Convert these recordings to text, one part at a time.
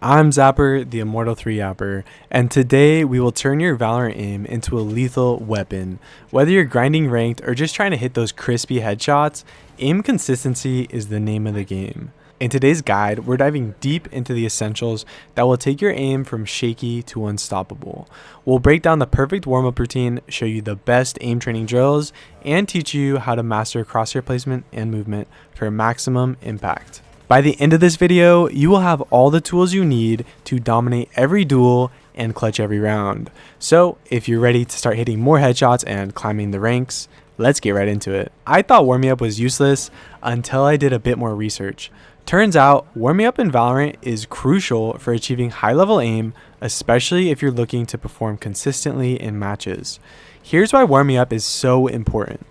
I'm Zapper, the Immortal 3 Yapper, and today we will turn your Valorant aim into a lethal weapon. Whether you're grinding ranked or just trying to hit those crispy headshots, aim consistency is the name of the game. In today's guide, we're diving deep into the essentials that will take your aim from shaky to unstoppable. We'll break down the perfect warm-up routine, show you the best aim training drills, and teach you how to master crosshair placement and movement for maximum impact. By the end of this video, you will have all the tools you need to dominate every duel and clutch every round. So if you're ready to start hitting more headshots and climbing the ranks, let's get right into it. I thought warming up was useless until I did a bit more research. Turns out warming up in Valorant is crucial for achieving high level aim, especially if you're looking to perform consistently in matches. Here's why warming up is so important.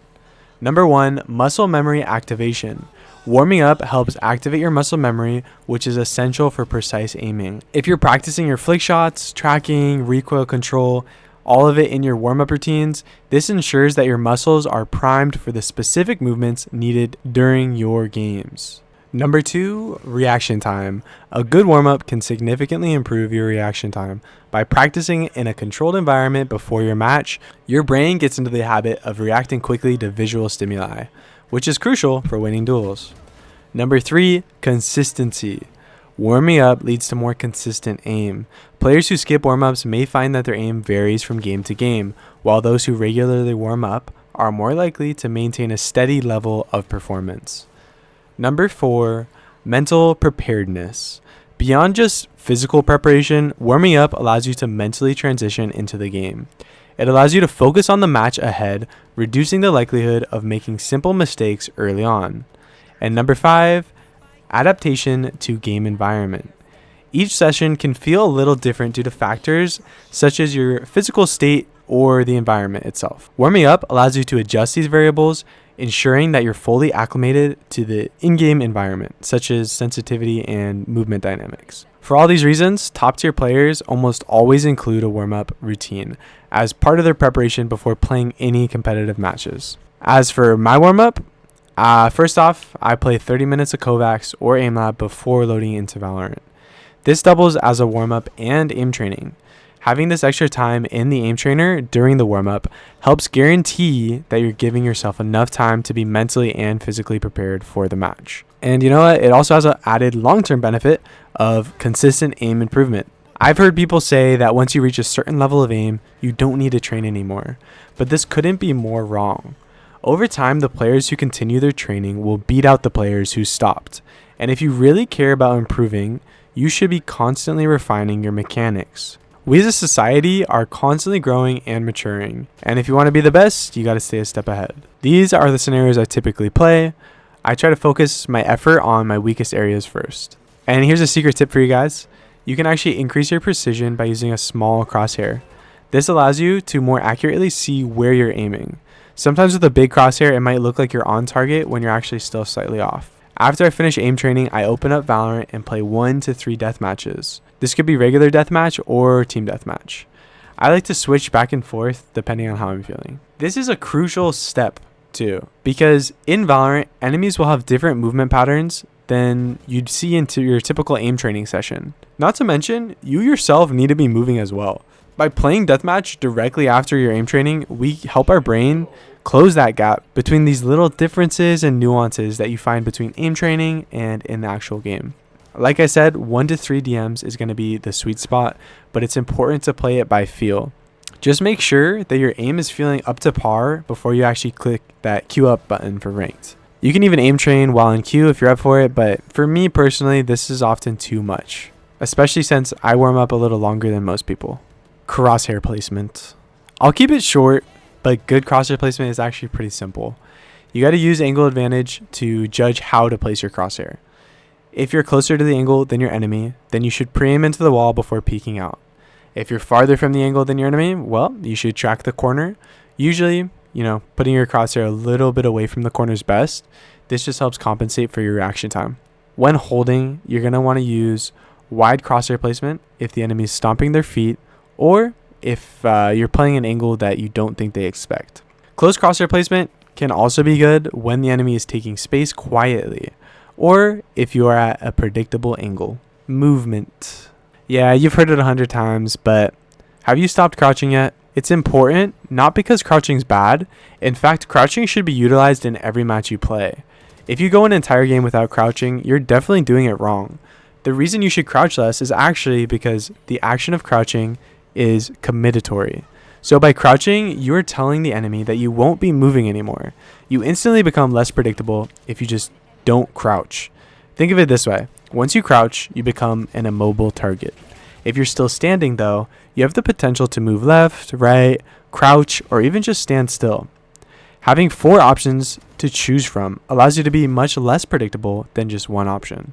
Number 1, muscle memory activation. Warming up helps activate your muscle memory, which is essential for precise aiming. If you're practicing your flick shots, tracking, recoil control, all of it in your warm-up routines, this ensures that your muscles are primed for the specific movements needed during your games. Number 2, reaction time. A good warm-up can significantly improve your reaction time. By practicing in a controlled environment before your match, your brain gets into the habit of reacting quickly to visual stimuli, which is crucial for winning duels. Number 3, consistency. Warming up leads to more consistent aim. Players who skip warm-ups may find that their aim varies from game to game, while those who regularly warm up are more likely to maintain a steady level of performance. Number 4, mental preparedness. Beyond just physical preparation, warming up allows you to mentally transition into the game. It allows you to focus on the match ahead, reducing the likelihood of making simple mistakes early on. And number 5, adaptation to game environment. Each session can feel a little different due to factors such as your physical state or the environment itself. Warming up allows you to adjust these variables, ensuring that you're fully acclimated to the in-game environment, such as sensitivity and movement dynamics. For all these reasons, top-tier players almost always include a warm-up routine as part of their preparation before playing any competitive matches. As for my warm-up, first off, I play 30 minutes of Kovacs or AimLab before loading into Valorant. This doubles as a warm-up and aim training. Having this extra time in the aim trainer during the warm-up helps guarantee that you're giving yourself enough time to be mentally and physically prepared for the match. And you know what? It also has an added long-term benefit of consistent aim improvement. I've heard people say that once you reach a certain level of aim, you don't need to train anymore. But this couldn't be more wrong. Over time, the players who continue their training will beat out the players who stopped. And if you really care about improving, you should be constantly refining your mechanics. We as a society are constantly growing and maturing, and if you want to be the best, you got to stay a step ahead. These are the scenarios I typically play. I try to focus my effort on my weakest areas first. And here's a secret tip for you guys. You can actually increase your precision by using a small crosshair. This allows you to more accurately see where you're aiming. Sometimes with a big crosshair, it might look like you're on target when you're actually still slightly off. After I finish aim training, I open up Valorant and play 1 to 3 death matches. This could be regular deathmatch or team deathmatch. I like to switch back and forth depending on how I'm feeling. This is a crucial step too, because in Valorant, enemies will have different movement patterns than you'd see into your typical aim training session. Not to mention, you yourself need to be moving as well. By playing deathmatch directly after your aim training, we help our brain close that gap between these little differences and nuances that you find between aim training and in the actual game. Like I said, 1 to 3 DMs is going to be the sweet spot, but it's important to play it by feel. Just make sure that your aim is feeling up to par before you actually click that queue up button for ranked. You can even aim train while in queue if you're up for it, but for me personally, this is often too much, especially since I warm up a little longer than most people. Crosshair placement. I'll keep it short, but good crosshair placement is actually pretty simple. You got to use angle advantage to judge how to place your crosshair. If you're closer to the angle than your enemy, then you should pre-aim into the wall before peeking out. If you're farther from the angle than your enemy, well, you should track the corner. Usually, putting your crosshair a little bit away from the corner is best. This just helps compensate for your reaction time. When holding, you're going to want to use wide crosshair placement if the enemy is stomping their feet or if you're playing an angle that you don't think they expect. Close crosshair placement can also be good when the enemy is taking space quietly, or if you are at a predictable angle. Movement. Yeah, you've heard it 100 times, but have you stopped crouching yet? It's important, not because crouching's bad. In fact, crouching should be utilized in every match you play. If you go an entire game without crouching, you're definitely doing it wrong. The reason you should crouch less is actually because the action of crouching is committatory. So by crouching, you are telling the enemy that you won't be moving anymore. You instantly become less predictable if you just don't crouch. Think of it this way. Once you crouch, you become an immobile target. If you're still standing though, you have the potential to move left, right, crouch, or even just stand still. Having 4 options to choose from allows you to be much less predictable than just one option.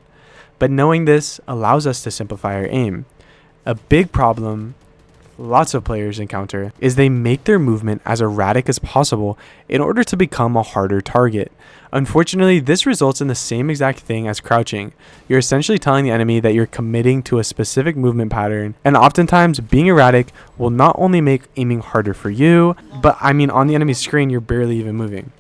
But knowing this allows us to simplify our aim. A big problem lots of players encounter is they make their movement as erratic as possible in order to become a harder target. Unfortunately, this results in the same exact thing as crouching. You're essentially telling the enemy that you're committing to a specific movement pattern, and oftentimes being erratic will not only make aiming harder for you, but on the enemy's screen you're barely even moving.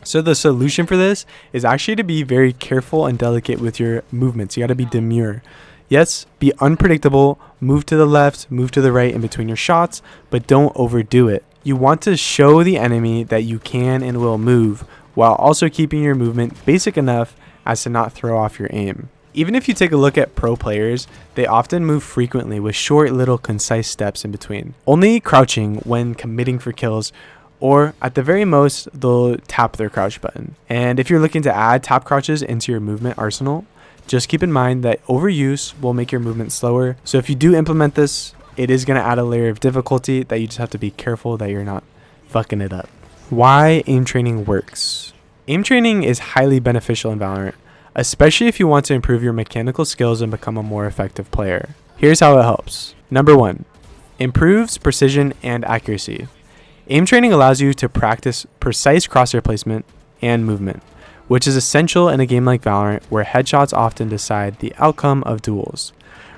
So the solution for this is actually to be very careful and delicate with your movements. You got to be demure. Yes, be unpredictable, move to the left, move to the right in between your shots, but don't overdo it. You want to show the enemy that you can and will move, while also keeping your movement basic enough as to not throw off your aim. Even if you take a look at pro players, they often move frequently with short little concise steps in between. Only crouching when committing for kills, or at the very most, they'll tap their crouch button. And if you're looking to add tap crouches into your movement arsenal, just keep in mind that overuse will make your movement slower. So if you do implement this, it is going to add a layer of difficulty that you just have to be careful that you're not fucking it up. Why aim training works. Aim training is highly beneficial in Valorant, especially if you want to improve your mechanical skills and become a more effective player. Here's how it helps. Number 1, improves precision and accuracy. Aim training allows you to practice precise crosshair placement and movement, which is essential in a game like Valorant where headshots often decide the outcome of duels.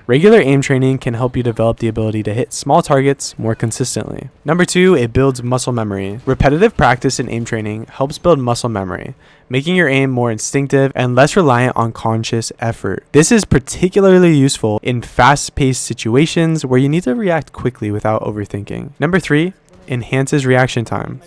Regular aim training can help you develop the ability to hit small targets more consistently. Number 2, it builds muscle memory. Repetitive practice in aim training helps build muscle memory, making your aim more instinctive and less reliant on conscious effort. This is particularly useful in fast-paced situations where you need to react quickly without overthinking. Number 3, enhances reaction time.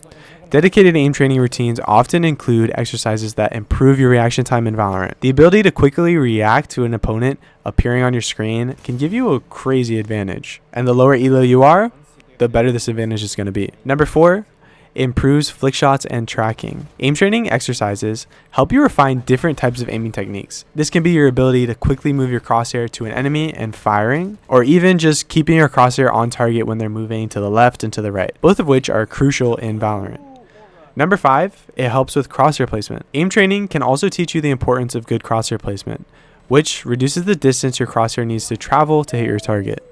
Dedicated aim training routines often include exercises that improve your reaction time in Valorant. The ability to quickly react to an opponent appearing on your screen can give you a crazy advantage. And the lower elo you are, the better this advantage is going to be. Number 4, improves flick shots and tracking. Aim training exercises help you refine different types of aiming techniques. This can be your ability to quickly move your crosshair to an enemy and firing, or even just keeping your crosshair on target when they're moving to the left and to the right, both of which are crucial in Valorant. Number 5, it helps with crosshair placement. Aim training can also teach you the importance of good crosshair placement, which reduces the distance your crosshair needs to travel to hit your target.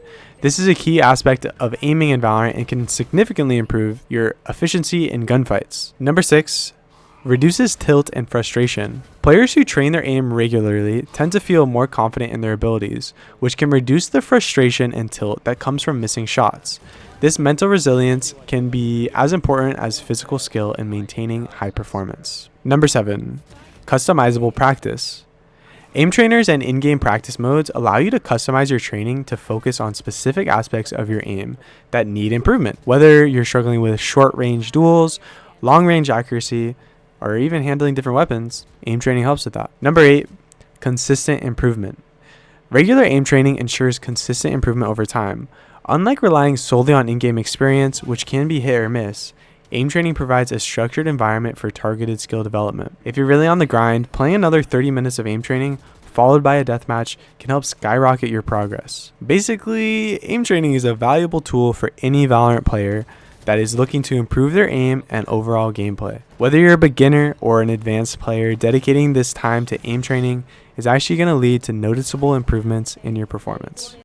This is a key aspect of aiming in Valorant and can significantly improve your efficiency in gunfights. Number 6, reduces tilt and frustration. Players who train their aim regularly tend to feel more confident in their abilities, which can reduce the frustration and tilt that comes from missing shots. This mental resilience can be as important as physical skill in maintaining high performance. Number 7, customizable practice. Aim trainers and in-game practice modes allow you to customize your training to focus on specific aspects of your aim that need improvement. Whether you're struggling with short-range duels, long-range accuracy, or even handling different weapons, aim training helps with that. Number 8, consistent improvement. Regular aim training ensures consistent improvement over time. Unlike relying solely on in-game experience, which can be hit or miss, aim training provides a structured environment for targeted skill development. If you're really on the grind, playing another 30 minutes of aim training followed by a deathmatch can help skyrocket your progress. Basically, aim training is a valuable tool for any Valorant player that is looking to improve their aim and overall gameplay. Whether you're a beginner or an advanced player, dedicating this time to aim training is actually going to lead to noticeable improvements in your performance.